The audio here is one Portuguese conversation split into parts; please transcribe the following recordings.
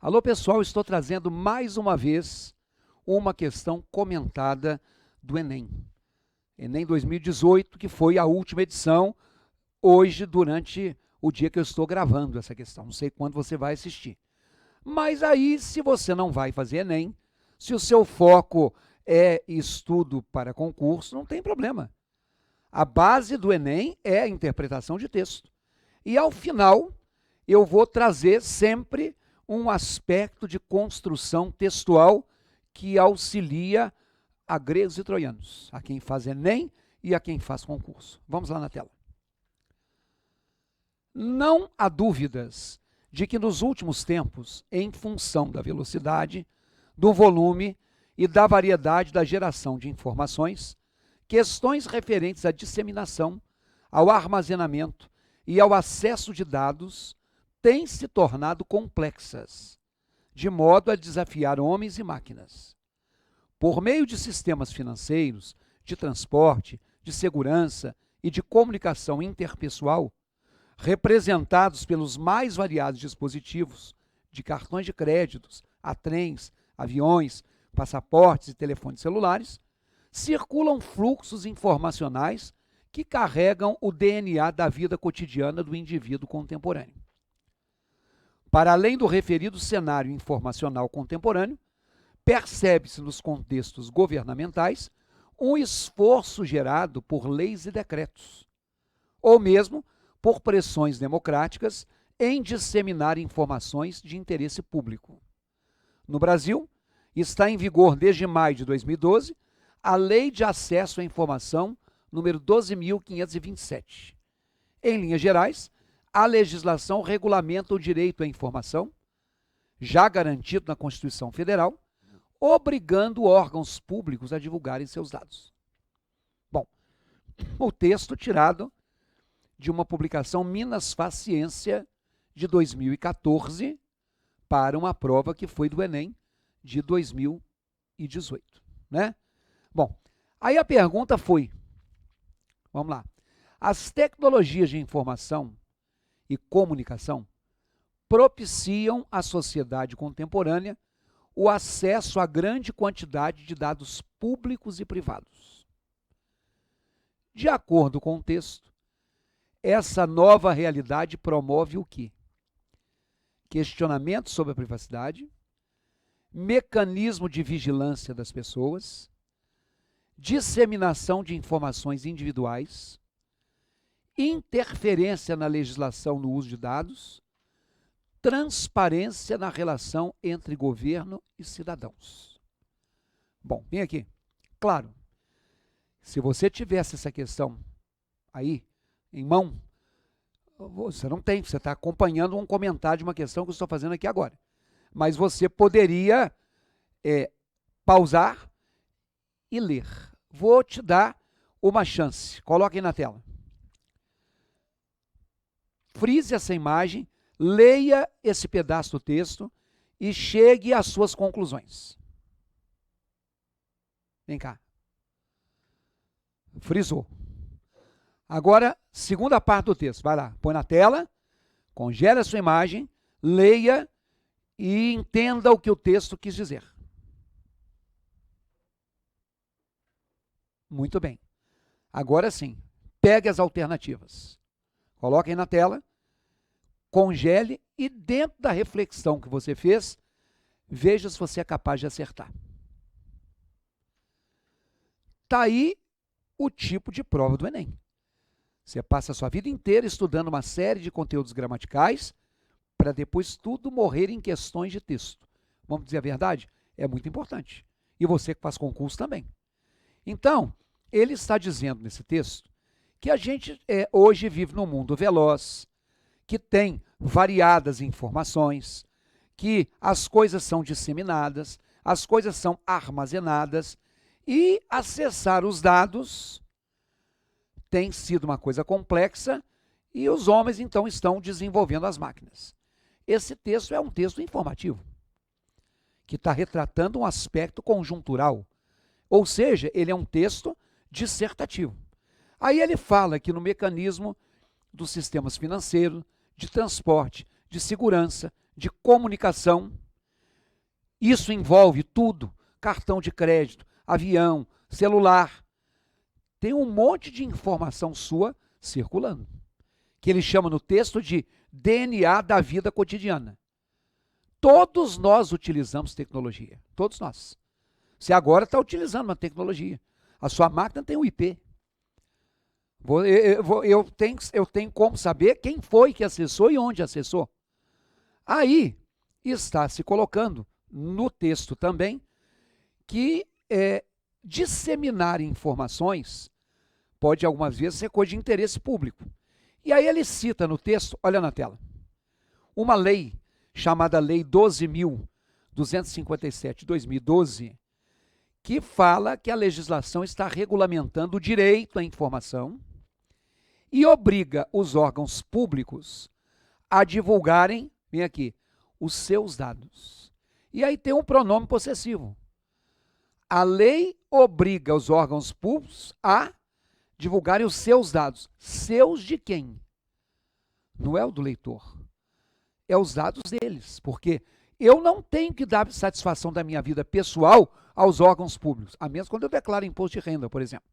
Alô, pessoal, estou trazendo mais uma vez uma questão comentada do Enem. Enem 2018, que foi a última edição, hoje, durante o dia que eu estou gravando essa questão. Não sei quando você vai assistir. Mas aí, se você não vai fazer Enem, se o seu foco é estudo para concurso, não tem problema. A base do Enem é a interpretação de texto. E ao final, eu vou trazer sempre um aspecto de construção textual que auxilia a gregos e troianos, a quem faz Enem e a quem faz concurso. Vamos lá na tela. Não há dúvidas de que nos últimos tempos, em função da velocidade, do volume e da variedade da geração de informações, questões referentes à disseminação, ao armazenamento e ao acesso de dados têm se tornado complexas, de modo a desafiar homens e máquinas. Por meio de sistemas financeiros, de transporte, de segurança e de comunicação interpessoal, representados pelos mais variados dispositivos, de cartões de créditos, a trens, aviões, passaportes e telefones celulares, circulam fluxos informacionais que carregam o DNA da vida cotidiana do indivíduo contemporâneo. Para além do referido cenário informacional contemporâneo, percebe-se nos contextos governamentais um esforço gerado por leis e decretos, ou mesmo por pressões democráticas em disseminar informações de interesse público. No Brasil, está em vigor desde maio de 2012 a Lei de Acesso à Informação número 12.527. Em linhas gerais, a legislação regulamenta o direito à informação, já garantido na Constituição Federal, obrigando órgãos públicos a divulgarem seus dados. Bom, o texto tirado de uma publicação Minas Faz Ciência de 2014 para uma prova que foi do Enem de 2018, né? Bom, aí a pergunta foi, vamos lá, as tecnologias de informação e comunicação propiciam à sociedade contemporânea o acesso a grande quantidade de dados públicos e privados. De acordo com o texto, essa nova realidade promove o quê? Questionamento sobre a privacidade, mecanismo de vigilância das pessoas, disseminação de informações individuais, interferência na legislação no uso de dados, transparência na relação entre governo e cidadãos. Bom, vem aqui. Claro, se você tivesse essa questão aí, em mão, você não tem, você está acompanhando um comentário de uma questão que eu estou fazendo aqui agora. Mas você poderia pausar e ler. Vou te dar uma chance. Coloque aí na tela. Frise essa imagem, leia esse pedaço do texto e chegue às suas conclusões. Vem cá. Frisou. Agora, segunda parte do texto. Vai lá, põe na tela, congele a sua imagem, leia e entenda o que o texto quis dizer. Muito bem. Agora sim, pegue as alternativas. Coloque aí na tela, congele e dentro da reflexão que você fez, veja se você é capaz de acertar. Está aí o tipo de prova do Enem. Você passa a sua vida inteira estudando uma série de conteúdos gramaticais para depois tudo morrer em questões de texto. Vamos dizer a verdade? É muito importante. E você que faz concurso também. Então, ele está dizendo nesse texto que a gente hoje vive num mundo veloz, que tem variadas informações, que as coisas são disseminadas, as coisas são armazenadas e acessar os dados tem sido uma coisa complexa e os homens então estão desenvolvendo as máquinas. Esse texto é um texto informativo, que está retratando um aspecto conjuntural, ou seja, ele é um texto dissertativo. Aí ele fala que no mecanismo dos sistemas financeiros, de transporte, de segurança, de comunicação, Isso envolve tudo: cartão de crédito, avião, celular. Tem um monte de informação sua circulando, que ele chama no texto de DNA da vida cotidiana. Todos nós utilizamos tecnologia, todos nós. Você agora está utilizando uma tecnologia. A sua máquina tem um IP. Eu tenho como saber quem foi que acessou e onde acessou. Aí está se colocando no texto também que disseminar informações pode algumas vezes ser coisa de interesse público. E aí ele cita no texto, olha na tela, uma lei chamada Lei 12.257 de 2012, que fala que a legislação está regulamentando o direito à informação e obriga os órgãos públicos a divulgarem, vem aqui, os seus dados. E aí tem um pronome possessivo. A lei obriga os órgãos públicos a divulgarem os seus dados. Seus de quem? Não é o do leitor. É os dados deles. Porque eu não tenho que dar satisfação da minha vida pessoal aos órgãos públicos. A menos quando eu declaro imposto de renda, por exemplo.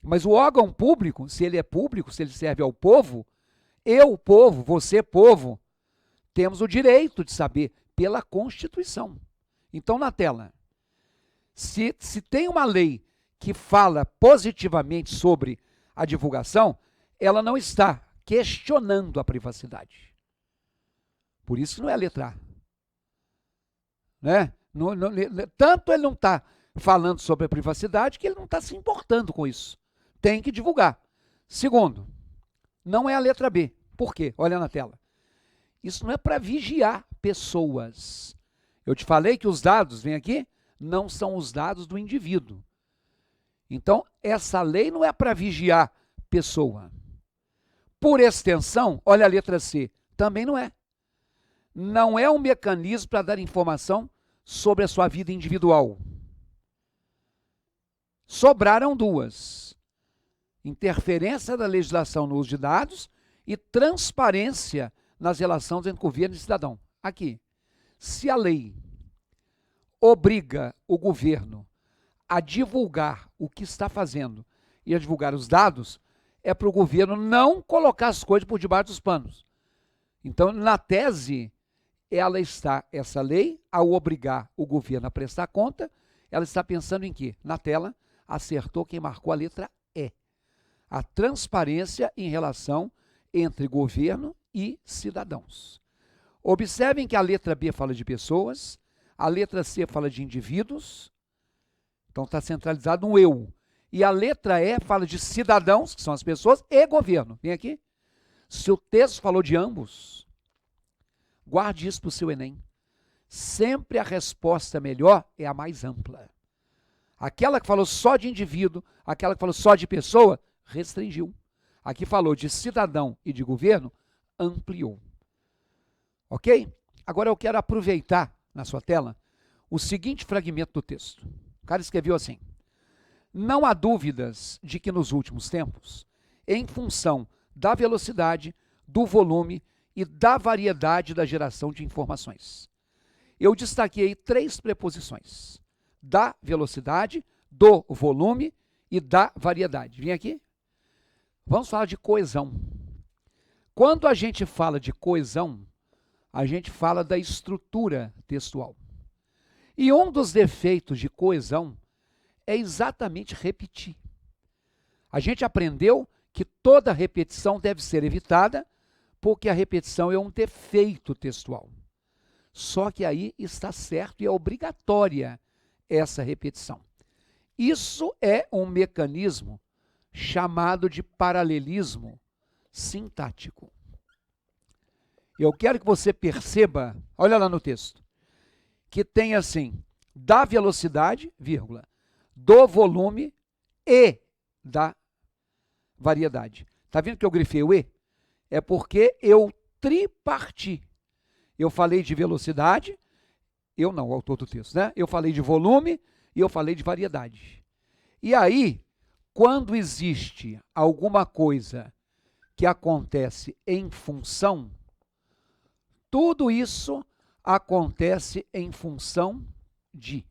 Mas o órgão público, se ele é público, se ele serve ao povo, eu, povo, você, povo, temos o direito de saber pela Constituição. Então, na tela, se tem uma lei que fala positivamente sobre a divulgação, ela não está questionando a privacidade. Por isso que não é a letra A. Né? Tanto ele não está falando sobre a privacidade que ele não está se importando com isso. Tem que divulgar. Segundo, não é a letra B. Por quê? Olha na tela. Isso não é para vigiar pessoas. Eu te falei que os dados, vem aqui, não são os dados do indivíduo. Então, essa lei não é para vigiar pessoa. Por extensão, olha a letra C, também não é. Não é um mecanismo para dar informação sobre a sua vida individual. Sobraram duas: interferência da legislação no uso de dados e transparência nas relações entre governo e cidadão. Aqui, se a lei obriga o governo a divulgar o que está fazendo e a divulgar os dados, é para o governo não colocar as coisas por debaixo dos panos. Então, na tese, essa lei, ao obrigar o governo a prestar conta, ela está pensando em quê? Na tela, acertou quem marcou a letra E. A transparência em relação entre governo e cidadãos. Observem que a letra B fala de pessoas, a letra C fala de indivíduos, então está centralizado no eu. E a letra E fala de cidadãos, que são as pessoas, e governo. Vem aqui. Se o texto falou de ambos, guarde isso para o seu Enem. Sempre a resposta melhor é a mais ampla. Aquela que falou só de indivíduo, aquela que falou só de pessoa, restringiu. Aqui falou de cidadão e de governo, ampliou. Ok? Agora eu quero aproveitar na sua tela o seguinte fragmento do texto. O cara escreveu assim: não há dúvidas de que nos últimos tempos, em função da velocidade, do volume e da variedade da geração de informações, eu destaquei 3 preposições: da velocidade, do volume e da variedade. Vem aqui. Vamos falar de coesão. Quando a gente fala de coesão, a gente fala da estrutura textual. E um dos defeitos de coesão é exatamente repetir. A gente aprendeu que toda repetição deve ser evitada, porque a repetição é um defeito textual. Só que aí está certo e é obrigatória essa repetição. Isso é um mecanismo chamado de paralelismo sintático. Eu quero que você perceba, olha lá no texto, que tem assim, da velocidade, vírgula, do volume e da variedade. Está vendo que eu grifei o E? É porque eu triparti. Eu falei de velocidade, eu não, o autor do texto, né? Eu falei de volume e eu falei de variedade. E aí, quando existe alguma coisa que acontece em função, tudo isso acontece em função de.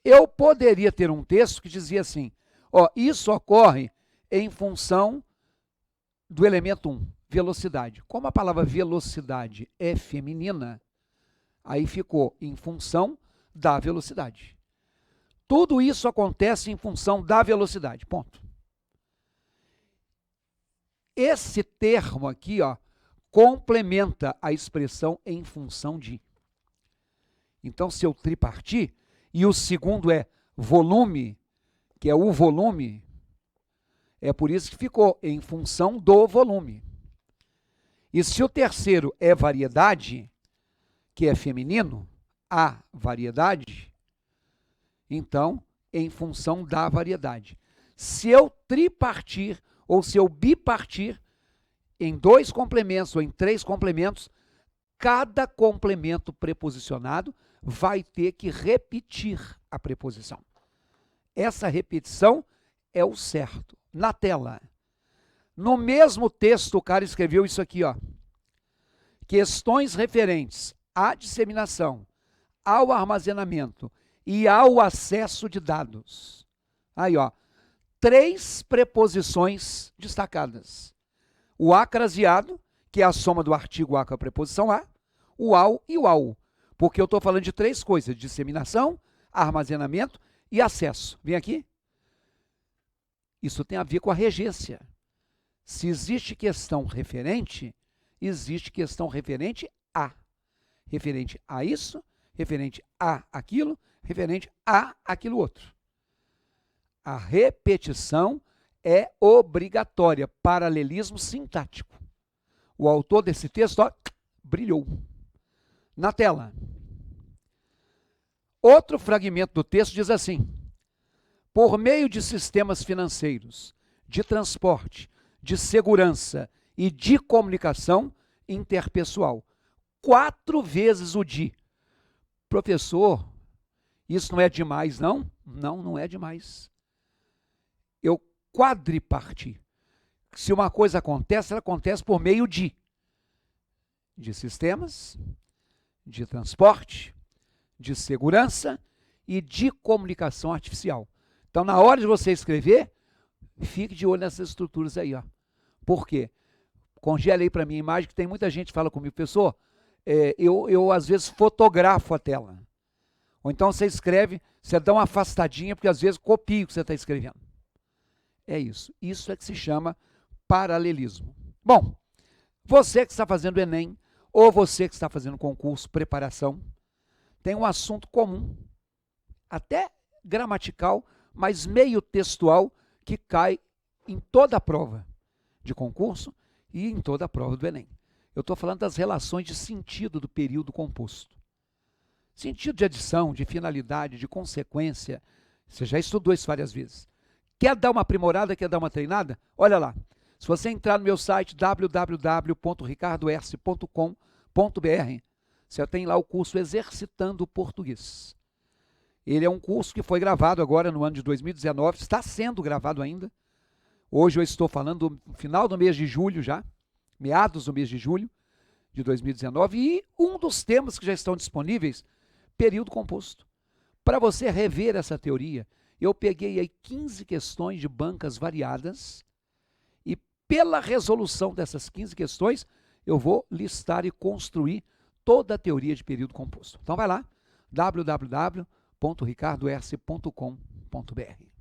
Eu poderia ter um texto que dizia assim, ó, isso ocorre em função do elemento 1, velocidade. Como a palavra velocidade é feminina, aí ficou em função da velocidade. Tudo isso acontece em função da velocidade, ponto. Esse termo aqui, ó, complementa a expressão em função de. Então, se eu tripartir, e o segundo é volume, que é o volume, é por isso que ficou em função do volume. E se o terceiro é variedade, que é feminino, a variedade, então, em função da variedade. Se eu tripartir, ou se eu bipartir, em 2 complementos ou em 3 complementos, cada complemento preposicionado vai ter que repetir a preposição. Essa repetição é o certo. Na tela. No mesmo texto, o cara escreveu isso aqui, ó. Questões referentes à disseminação, ao armazenamento e ao acesso de dados. Aí, ó. 3 preposições destacadas. O acraseado, que é a soma do artigo a com a preposição a, o ao e o ao. Porque eu estou falando de 3 coisas, disseminação, armazenamento e acesso. Vem aqui. Isso tem a ver com a regência. Se existe questão referente, existe questão referente a. Referente a isso, referente a aquilo, referente a aquilo outro. A repetição é obrigatória, paralelismo sintático. O autor desse texto, ó, brilhou. Na tela. Outro fragmento do texto diz assim: por meio de sistemas financeiros, de transporte, de segurança e de comunicação interpessoal. 4 vezes o de. Professor, isso não é demais, não? Não, não é demais. Eu quadriparti. Se uma coisa acontece, ela acontece por meio de sistemas, de transporte, de segurança e de comunicação artificial. Então, na hora de você escrever, fique de olho nessas estruturas aí, ó. Por quê? Congela aí para mim a imagem, que tem muita gente que fala comigo, professor, eu às vezes fotografo a tela. Ou então você escreve, você dá uma afastadinha, porque às vezes copia o que você está escrevendo. É isso. Isso é que se chama paralelismo. Bom, você que está fazendo Enem, ou você que está fazendo concurso, preparação, tem um assunto comum, até gramatical, mas meio textual, que cai em toda a prova de concurso e em toda a prova do Enem. Eu estou falando das relações de sentido do período composto. Sentido de adição, de finalidade, de consequência. Você já estudou isso várias vezes. Quer dar uma aprimorada, quer dar uma treinada? Olha lá. Se você entrar no meu site www.ricardoerce.com.br, você tem lá o curso Exercitando o Português. Ele é um curso que foi gravado agora no ano de 2019, está sendo gravado ainda. Hoje eu estou falando do final do mês de julho já, meados do mês de julho de 2019, e um dos temas que já estão disponíveis, período composto. Para você rever essa teoria, eu peguei aí 15 questões de bancas variadas e pela resolução dessas 15 questões, eu vou listar e construir toda a teoria de período composto. Então vai lá, www.ricardoerce.com.br.